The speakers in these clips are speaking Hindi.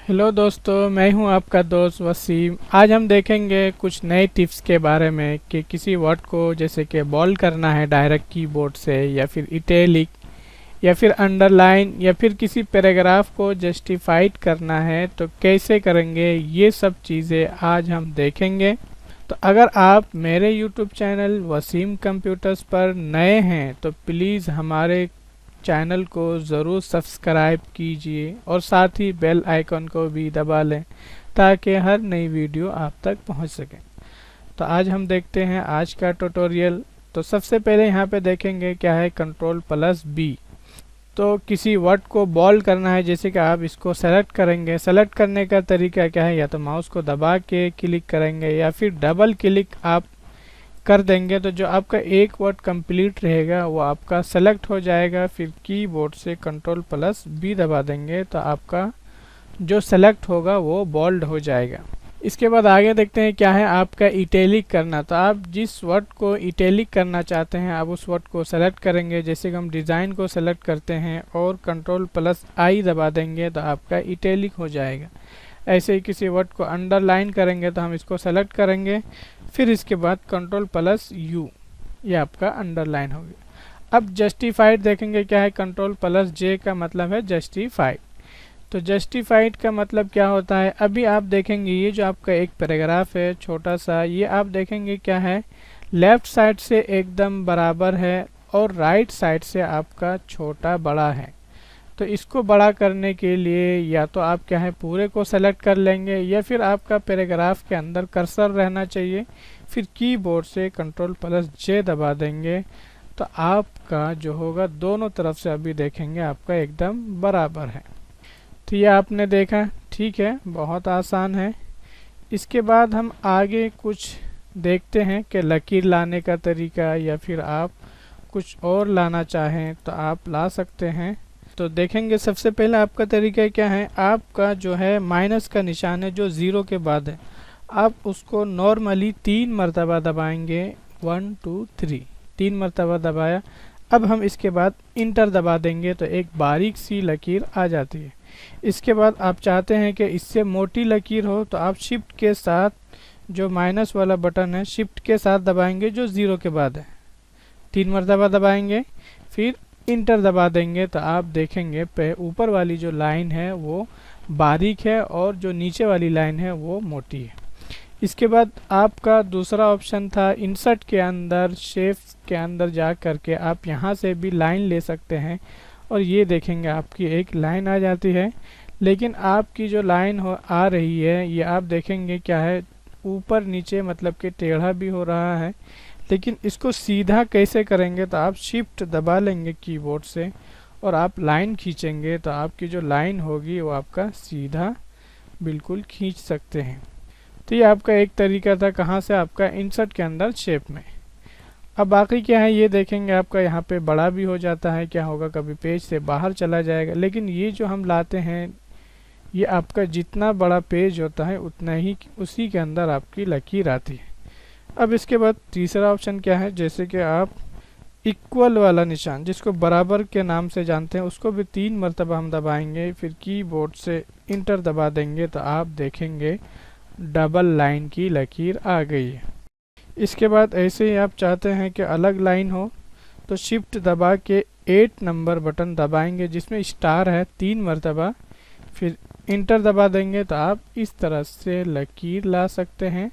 हेलो दोस्तों, मैं हूं आपका दोस्त वसीम। आज हम देखेंगे कुछ नए टिप्स के बारे में कि किसी वर्ड को जैसे कि बोल्ड करना है डायरेक्ट कीबोर्ड से, या फिर इटैलिक, या फिर अंडरलाइन, या फिर किसी पैराग्राफ को जस्टिफाइड करना है तो कैसे करेंगे। ये सब चीज़ें आज हम देखेंगे। तो अगर आप मेरे यूट्यूब चैनल वसीम कंप्यूटर्स पर नए हैं तो प्लीज़ हमारे चैनल को ज़रूर सब्सक्राइब कीजिए और साथ ही बेल आइकन को भी दबा लें ताकि हर नई वीडियो आप तक पहुंच सके। तो आज हम देखते हैं आज का ट्यूटोरियल। तो सबसे पहले यहाँ पे देखेंगे क्या है Ctrl+B। तो किसी वर्ड को बोल्ड करना है, जैसे कि आप इसको सेलेक्ट करेंगे। सेलेक्ट करने का तरीका क्या है, या तो माउस को दबा के क्लिक करेंगे या फिर डबल क्लिक आप कर देंगे तो जो आपका एक वर्ड कंप्लीट रहेगा वो आपका सेलेक्ट हो जाएगा। फिर कीबोर्ड से Ctrl+B दबा देंगे तो आपका जो सेलेक्ट होगा वो बोल्ड हो जाएगा। इसके बाद आगे देखते हैं क्या है आपका इटैलिक करना। तो आप जिस वर्ड को इटैलिक करना चाहते हैं आप उस वर्ड को सेलेक्ट करेंगे। जैसे कि हम डिज़ाइन को सेलेक्ट करते हैं और Ctrl+I दबा देंगे तो आपका इटैलिक हो जाएगा। ऐसे ही किसी वर्ड को अंडरलाइन करेंगे तो हम इसको सेलेक्ट करेंगे, फिर इसके बाद Ctrl+U, ये आपका अंडरलाइन हो गया। अब जस्टिफाइड देखेंगे क्या है। Ctrl+J का मतलब है जस्टिफाइड। तो जस्टिफाइड का मतलब क्या होता है, अभी आप देखेंगे ये जो आपका एक पैराग्राफ है छोटा सा, ये आप देखेंगे क्या है लेफ्ट साइड से एकदम बराबर है और राइट साइड से आपका छोटा बड़ा है। तो इसको बड़ा करने के लिए या तो आप क्या है पूरे को सेलेक्ट कर लेंगे या फिर आपका पैराग्राफ के अंदर कर्सर रहना चाहिए। फिर कीबोर्ड से Ctrl+J दबा देंगे तो आपका जो होगा दोनों तरफ से अभी देखेंगे आपका एकदम बराबर है। तो ये आपने देखा, ठीक है, बहुत आसान है। इसके बाद हम आगे कुछ देखते हैं कि लकीर लाने का तरीका, या फिर आप कुछ और लाना चाहें तो आप ला सकते हैं। तो देखेंगे सबसे पहले आपका तरीका क्या है। आपका जो है माइनस का निशान है जो ज़ीरो के बाद है, आप उसको नॉर्मली 3 मरतबा दबाएंगे। 1 2 3 3 मरतबा दबाया। अब हम इसके बाद इंटर दबा देंगे तो एक बारीक सी लकीर आ जाती है। इसके बाद आप चाहते हैं कि इससे मोटी लकीर हो तो आप शिफ्ट के साथ जो माइनस वाला बटन है शिफ्ट के साथ दबाएंगे जो ज़ीरो के बाद है। 3 मरतबा दबाएंगे, फिर इंटर दबा देंगे तो आप देखेंगे पे ऊपर वाली जो लाइन है वो बारीक है और जो नीचे वाली लाइन है वो मोटी है। इसके बाद आपका दूसरा ऑप्शन था इंसर्ट के अंदर शेप्स के अंदर जा करके आप यहाँ से भी लाइन ले सकते हैं और ये देखेंगे आपकी एक लाइन आ जाती है। लेकिन आपकी जो लाइन हो आ रही है ये आप देखेंगे क्या है ऊपर नीचे मतलब कि टेढ़ा भी हो रहा है। लेकिन इसको सीधा कैसे करेंगे तो आप शिफ्ट दबा लेंगे कीबोर्ड से और आप लाइन खींचेंगे तो आपकी जो लाइन होगी वो आपका सीधा बिल्कुल खींच सकते हैं। तो ये आपका एक तरीका था कहाँ से, आपका इंसर्ट के अंदर शेप में। अब बाकी क्या है ये देखेंगे आपका यहाँ पे बड़ा भी हो जाता है, क्या होगा कभी पेज से बाहर चला जाएगा। लेकिन ये जो हम लाते हैं ये आपका जितना बड़ा पेज होता है उतना ही उसी के अंदर आपकी लकीर आती है। अब इसके बाद तीसरा ऑप्शन क्या है, जैसे कि आप इक्वल वाला निशान जिसको बराबर के नाम से जानते हैं उसको भी 3 मरतबा हम दबाएंगे, फिर कीबोर्ड से इंटर दबा देंगे तो आप देखेंगे डबल लाइन की लकीर आ गई है। इसके बाद ऐसे ही आप चाहते हैं कि अलग लाइन हो तो शिफ्ट दबा के 8 नंबर बटन दबाएंगे जिसमें स्टार है 3 मरतबा, फिर इंटर दबा देंगे तो आप इस तरह से लकीर ला सकते हैं।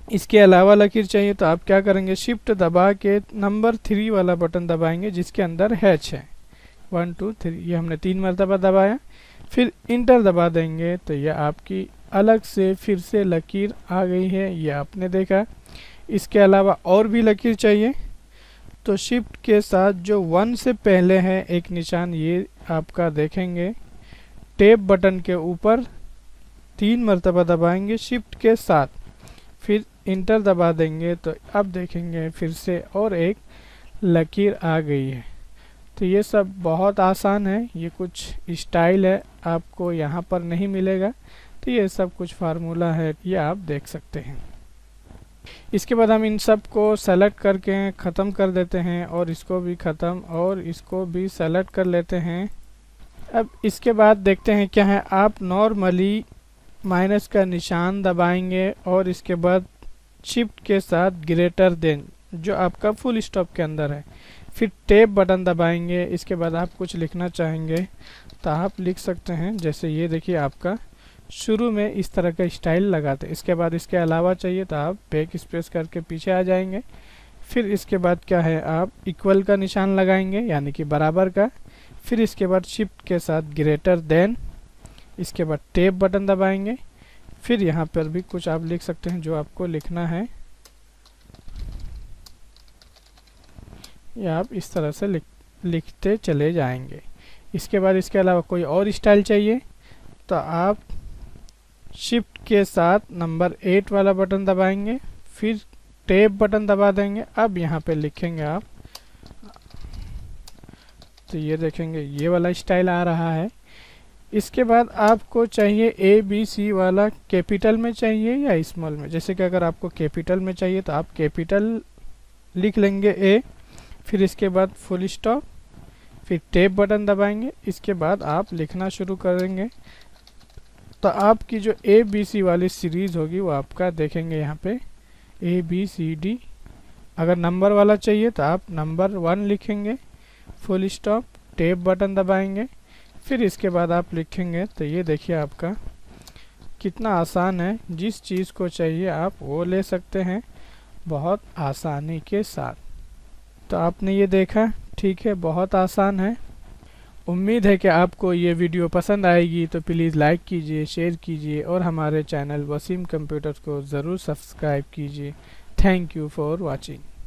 इसके अलावा लकीर चाहिए तो आप क्या करेंगे शिफ्ट दबा के नंबर 3 वाला बटन दबाएंगे जिसके अंदर हैच है 1 2 3, ये हमने 3 मरतबा दबाया, फिर इंटर दबा देंगे तो ये आपकी अलग से फिर से लकीर आ गई है, ये आपने देखा। इसके अलावा और भी लकीर चाहिए तो शिफ्ट के साथ जो 1 से पहले है एक निशान ये आपका देखेंगे टैब बटन के ऊपर 3 मरतबा दबाएंगे शिफ्ट के साथ, फिर इंटर दबा देंगे तो अब देखेंगे फिर से और एक लकीर आ गई है। तो ये सब बहुत आसान है, ये कुछ स्टाइल है आपको यहाँ पर नहीं मिलेगा। तो ये सब कुछ फार्मूला है, ये आप देख सकते हैं। इसके बाद हम इन सब को सेलेक्ट करके ख़त्म कर देते हैं और इसको भी ख़त्म और इसको भी सेलेक्ट कर लेते हैं। अब इसके बाद देखते हैं क्या है। आप नॉर्मली माइनस का निशान दबाएंगे और इसके बाद शिफ्ट के साथ ग्रेटर देन जो आपका फुल स्टॉप के अंदर है, फिर टैब बटन दबाएंगे। इसके बाद आप कुछ लिखना चाहेंगे तो आप लिख सकते हैं। जैसे ये देखिए आपका शुरू में इस तरह का स्टाइल लगाते हैं। इसके बाद इसके अलावा चाहिए तो आप बैक स्पेस करके पीछे आ जाएंगे। फिर इसके बाद क्या है, आप इक्वल का निशान लगाएंगे यानी कि बराबर का। फिर इसके बाद शिफ्ट के साथ ग्रेटर देन, इसके बाद टैब बटन दबाएंगे। फिर यहाँ पर भी कुछ आप लिख सकते हैं जो आपको लिखना है, या आप इस तरह से लिखते चले जाएंगे। इसके बाद इसके अलावा कोई और स्टाइल चाहिए तो आप शिफ्ट के साथ नंबर 8 वाला बटन दबाएंगे, फिर टैब बटन दबा देंगे। अब यहाँ पे लिखेंगे आप, तो ये देखेंगे ये वाला स्टाइल आ रहा है। इसके बाद आपको चाहिए ABC वाला कैपिटल में चाहिए या स्मॉल में। जैसे कि अगर आपको कैपिटल में चाहिए तो आप कैपिटल लिख लेंगे A, फिर इसके बाद फुल स्टॉप, फिर टैब बटन दबाएंगे। इसके बाद आप लिखना शुरू करेंगे तो आपकी जो ABC वाली सीरीज़ होगी वो आपका देखेंगे यहाँ पे ABCD। अगर नंबर वाला चाहिए तो आप नंबर 1 लिखेंगे, फुल स्टॉप, टैब बटन दबाएंगे। फिर इसके बाद आप लिखेंगे तो ये देखिए आपका कितना आसान है। जिस चीज़ को चाहिए आप वो ले सकते हैं बहुत आसानी के साथ। तो आपने ये देखा, ठीक है, बहुत आसान है। उम्मीद है कि आपको ये वीडियो पसंद आएगी, तो प्लीज़ लाइक कीजिए, शेयर कीजिए और हमारे चैनल वसीम कंप्यूटर्स को ज़रूर सब्सक्राइब कीजिए। Thank you for watching.